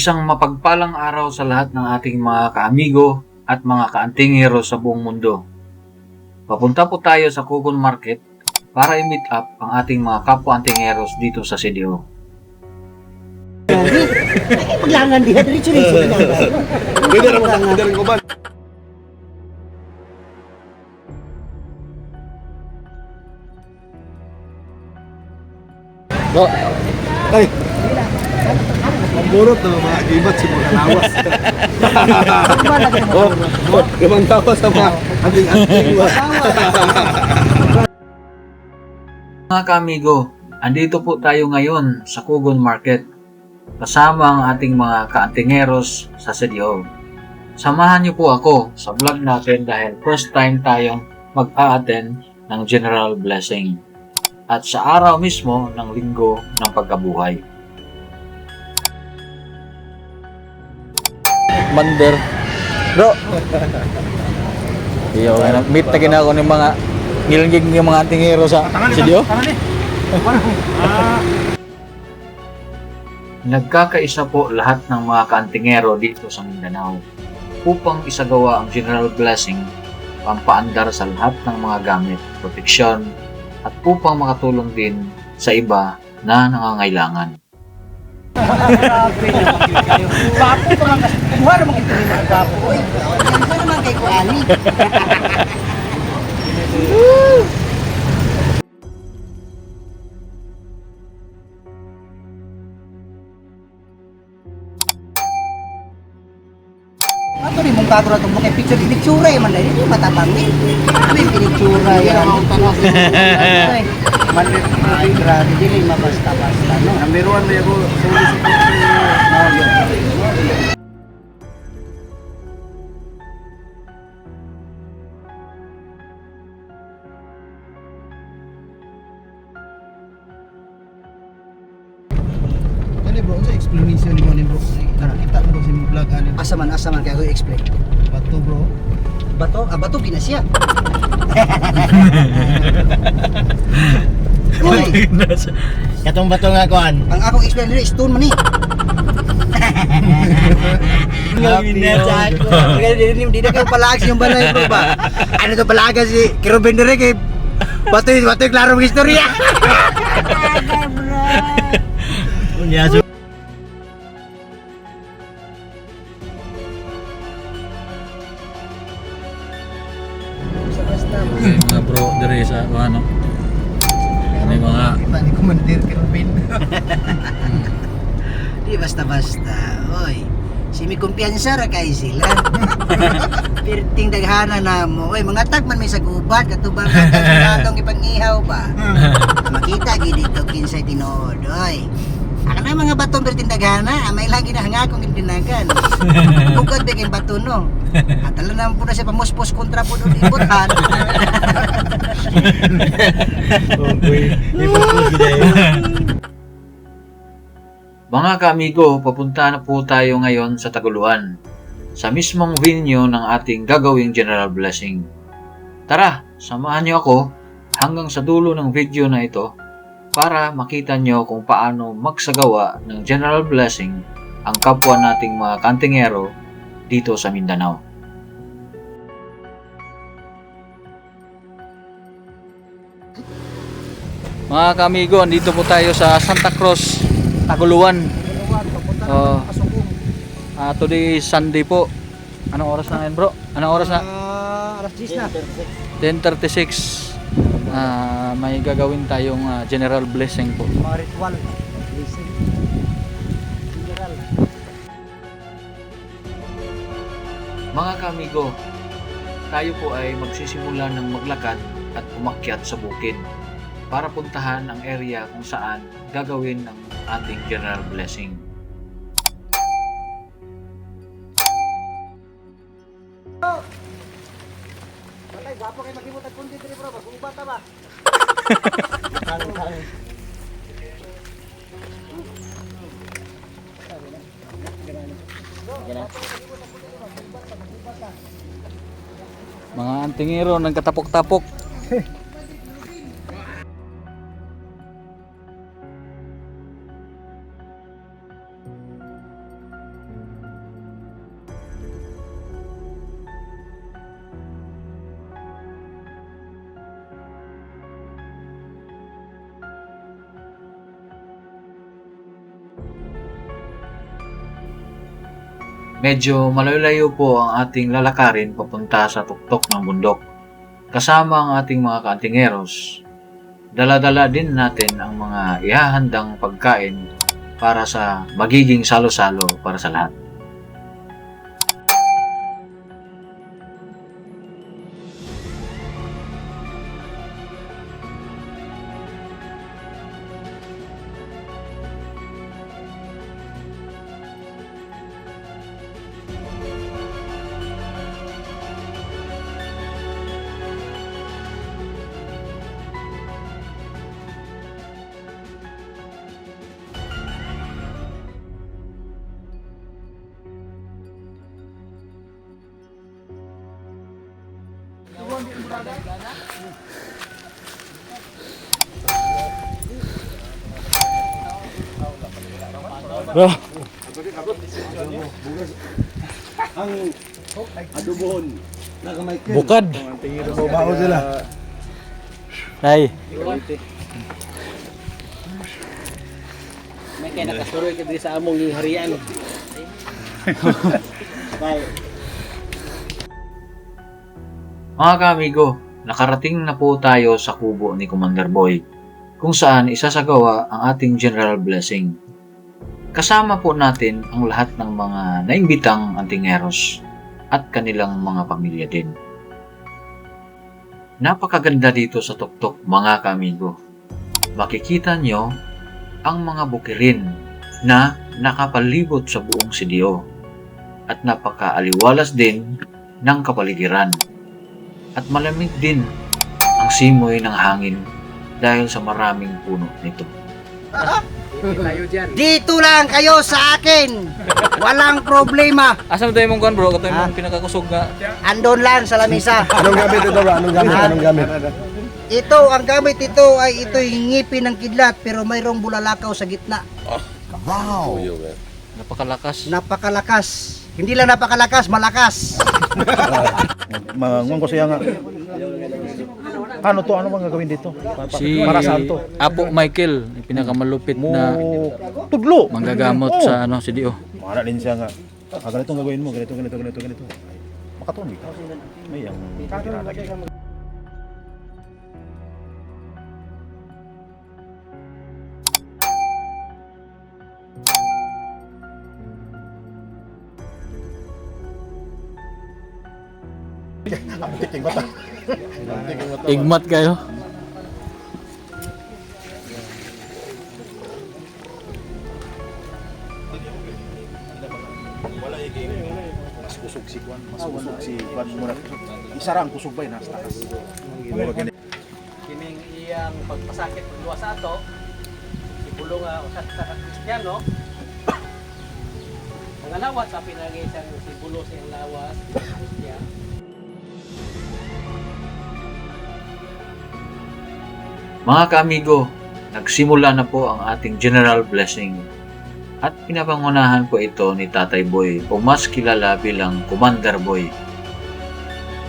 Isang mapagpalang araw sa lahat ng ating mga kaamigo at mga kaantingero sa buong mundo. Papunta po tayo sa Kugon Market para i-meet up ang ating mga kapwa antingeros dito sa CDO. Paglangan diha diretso-diretso ginagawa. Pwede rin ko ba? Bro, Ay! Pamburot na mga gibat sa mga lawas. Oh, gamang tawa sa mga ating-ating. mga kaamigo, andito po tayo ngayon sa Kugon Market kasama ang ating mga kaantingeros sa CDO. Samahan niyo po ako sa vlog natin dahil first time tayong mag-a-attend ng General Blessing at sa araw mismo ng Linggo ng Pagkabuhay. Mander. Bro. Iyo, meet na gina ako ng mga ngilingig ng mga antingero sa studio. Nagkakaisa po lahat ng mga kaantingero dito sa Mindanao upang isagawa ang General Blessing, pampaandar sa lahat ng mga gamit, proteksyon, at upang makatulong din sa iba na nangangailangan. Bapo pa man kasi kuha naman ito ni mga bapo. Ano naman kay kuani? Ato ni mong kagro itong mga picture man dahil hindi matabang eh. Ano yung pinictura yan? Malit na grabe, dili mabasta-basta, no? Number 1 na ako sulit sa Ano bro, sa explanation ni mo ni bro? Nakita mo ba sa mong vlog ani? Asa man kaya ko explain. Bato bro. Bato, bato ginasya. Katong bato nga kuan. Ang akong explain nila stone man eh. Hindi na kayo palag yung balay bro ba? Ano to palaga si Kirobin dire kay bato yung klaro ng istorya. Unya mga bro dire sa ano. Ano yung mga Ni Commander Kirobin. Di basta-basta, oy. Si may kumpiyansa ra kay sila. Pirting daghana na mo. Oy, mga tagman may sagubat katubang katong ipangihaw ba. Makita gid dito kinsay tinuod, oy. Ako na mga batong pirting daghana, may lagi na hanga akong gindinagan. Bukod bigay bato no. At alam naman po na siya pamuspos kontra po doon ibutan. Mga kaamigo, papunta na po tayo ngayon sa Taguluan, sa mismong venue ng ating gagawing General Blessing. Tara, samahan niyo ako hanggang sa dulo ng video na ito para makita niyo kung paano magsagawa ng General Blessing ang kapwa nating mga kantingero dito sa Mindanao. mga kamigo, andito po tayo sa Santa Cruz, Taguluan. Today is Sunday po. Anong oras na ngayon, bro? Anong oras na? Alas 10 na. 10:36. May gagawin tayong General Blessing po. Mga ritual. General. Mga kaamigo, tayo po ay magsisimula ng maglakad at umakyat sa bukid para puntahan ang area kung saan gagawin ang ating General Blessing. Walay, gwapo kayo maghimot at kundi diri bro, mag-ubat ta ba? Mga antingero nang katapok-tapok. Medyo malayo po ang ating lalakarin papunta sa tuktok ng bundok. Kasama ang ating mga kantingeros, dala-dala din natin ang mga ihahandang pagkain para sa magiging salo-salo para sa lahat. Bro, Adobohon. Nakamay kin. bukad. Baho sila. Nay. May kaya nakasuroy ka sa among harian. Mga kaamigo, nakarating na po tayo sa kubo ni Commander Boy, kung saan isasagawa ang ating general blessing. Kasama po natin ang lahat ng mga naimbitang antingeros at kanilang mga pamilya din. Napakaganda dito sa tuktok, mga kaamigo. Makikita nyo ang mga bukirin na nakapalibot sa buong CDO at napakaaliwalas din ng kapaligiran. At malamig din ang simoy ng hangin dahil sa maraming puno nito. Dito lang kayo sa akin. Walang problema. Asa mo tayo mong kuhan bro? Katoy mong pinakakusog nga. Andon lang sa lamisa. Anong gamit ito, bro? Anong gamit? Anong gamit? Ito, ang gamit ito ay ito yung ngipin ng kidlat pero mayroong bulalakaw sa gitna. Wow. Napakalakas. Napakalakas. Hindi lang napakalakas, malakas. Mangon ko siya nga. Ano to? Ano bang gagawin dito? Si Para saan to? Apo Michael, yung pinakamalupit Mo na tudlo. manggagamot Oo. sa CDO. Mana din siya nga. Ganito ang gagawin mo, ganito. Makatuloy ka. May ang kinalagay. Ang tiking mata. Igmat kayo. Mas kusog si Kwan. Mas kusog si Kwan muna. Isa ra ang kusog ba nasa taas. Kining iyang pagpasakit ng luwas ato, ibulo nga usat sa Kristiyano. Mga lawas sa pinagay sa sibulo sa iyang lawas, Kristiyano. Mga kaamigo, nagsimula na po ang ating general blessing at pinapangunahan po ito ni Tatay Boy o mas kilala bilang Commander Boy.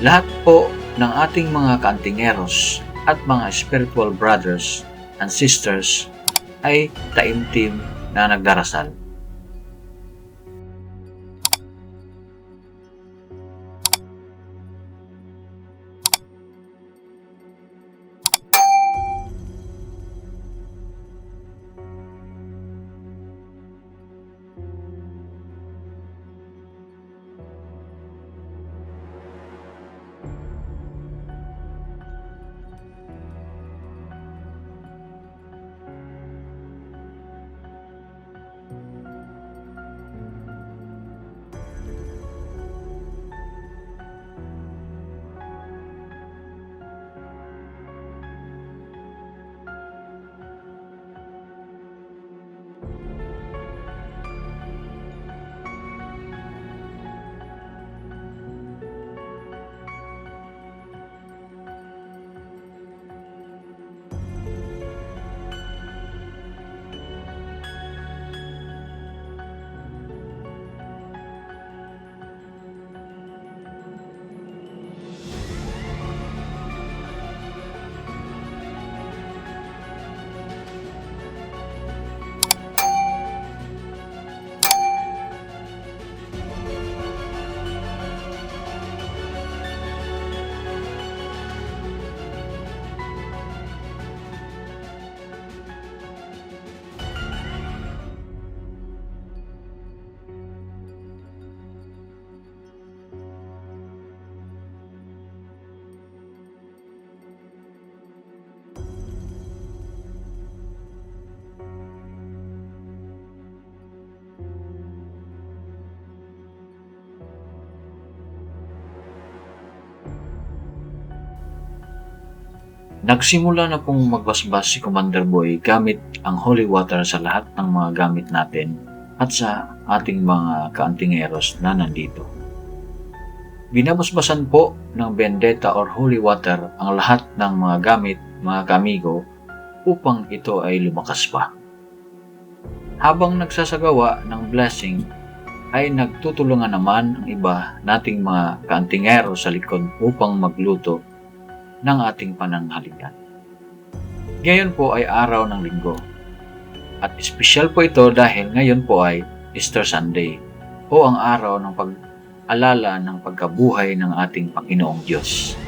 Lahat po ng ating mga kantingeros at mga spiritual brothers and sisters ay taimtim na nagdarasal. Nagsimula na pong magbasbas si Commander Boy gamit ang holy water sa lahat ng mga gamit natin at sa ating mga kaantingeros na nandito. Binabasbasan po ng bendeta or holy water ang lahat ng mga gamit, mga kamigo, upang ito ay lumakas pa. Habang nagsasagawa ng blessing, ay nagtutulungan naman ang iba nating mga kaantingero sa likod upang magluto ng ating pananghalian. Ngayon po ay araw ng linggo. At espesyal po ito dahil ngayon po ay Easter Sunday o ang araw ng pag-alala ng pagkabuhay ng ating Panginoong Diyos.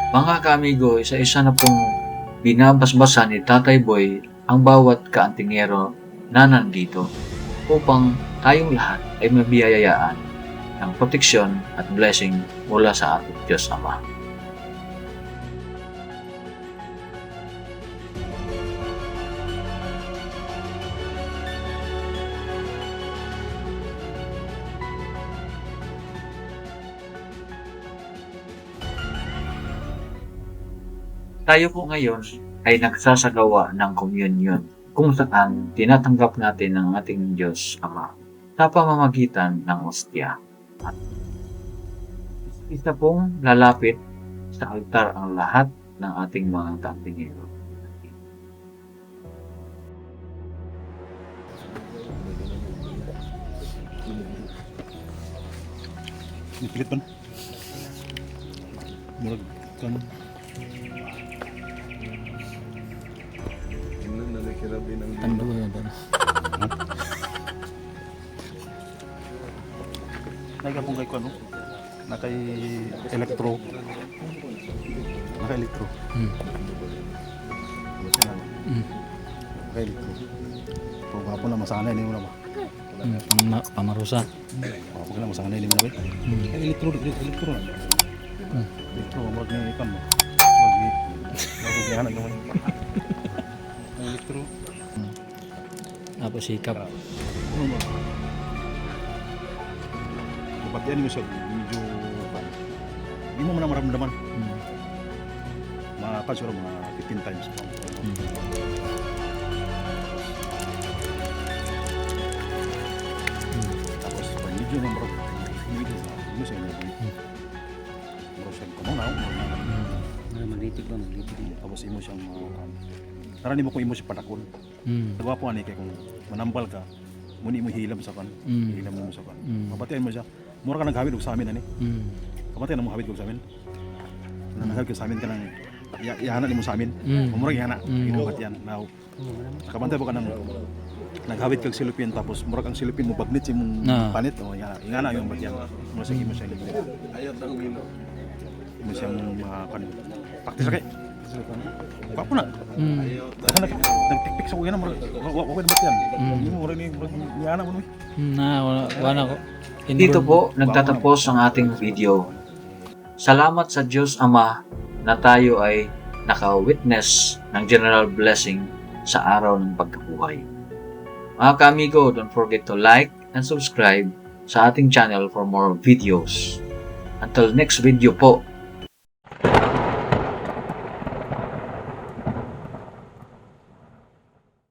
Mga kaamigo, isa-isa na pong binabasbasan ni Tatay Boy ang bawat kaantingero na nandito upang tayong lahat ay mabiyayaan ng proteksyon at blessing mula sa ating Diyos Ama. Tayo po ngayon ay nagsasagawa ng communion kung saan tinatanggap natin ang ating Diyos Ama sa pamamagitan ng ostya. At isa pong lalapit sa altar ang lahat ng ating mga kaantingero. Nipilit man. Murag kan. Tando yan doon. Nagapong kay kuno. Nakay elektro. Nakay elektro. Nakay elektro. Kung ako na masanay ni mo na ba? Pamarusa. Ako na masanay ni mo na ba? Elektro. Elektro mo ni ikan mo. Wag gihan naman. Elektro. Tapos sikap. Dapat yan mo siya medyo hindi mo man maramdaman. Mga siguro mga 15 times. Tapos pag medyo na medyo mo siya mo siya kumaw Magritik ba? tapos imo siyang tarani mo ko imo siya padakon. Nagawa po ani kay kung manambal ka muni mo hilam sa kan. Hilam mo sa kan. Mabatian mo siya. Mura ka naghawid og sa amin ani. Kabatian mo hawid og sa amin. Naghawid ka sa amin ka nang ihana nimo sa amin. Mura ihana. Imo batian now. Nakabantay mo ka nang naghawid kag silupin tapos mura kang silupin mo bagnit si mong panit o ingana yung batian. Mo sige mo siya libre. Mo siyang kan. Praktis kay. Papo na. Nagtiktik sa kuya na wala ba yan? Hindi mo rin ingana mo. Wala ko. Dito po nagtatapos ang ating video. Salamat sa Diyos Ama na tayo ay naka-witness ng general blessing sa araw ng pagkabuhay. Mga kaamigo, don't forget to like and subscribe sa ating channel for more videos. Until next video po,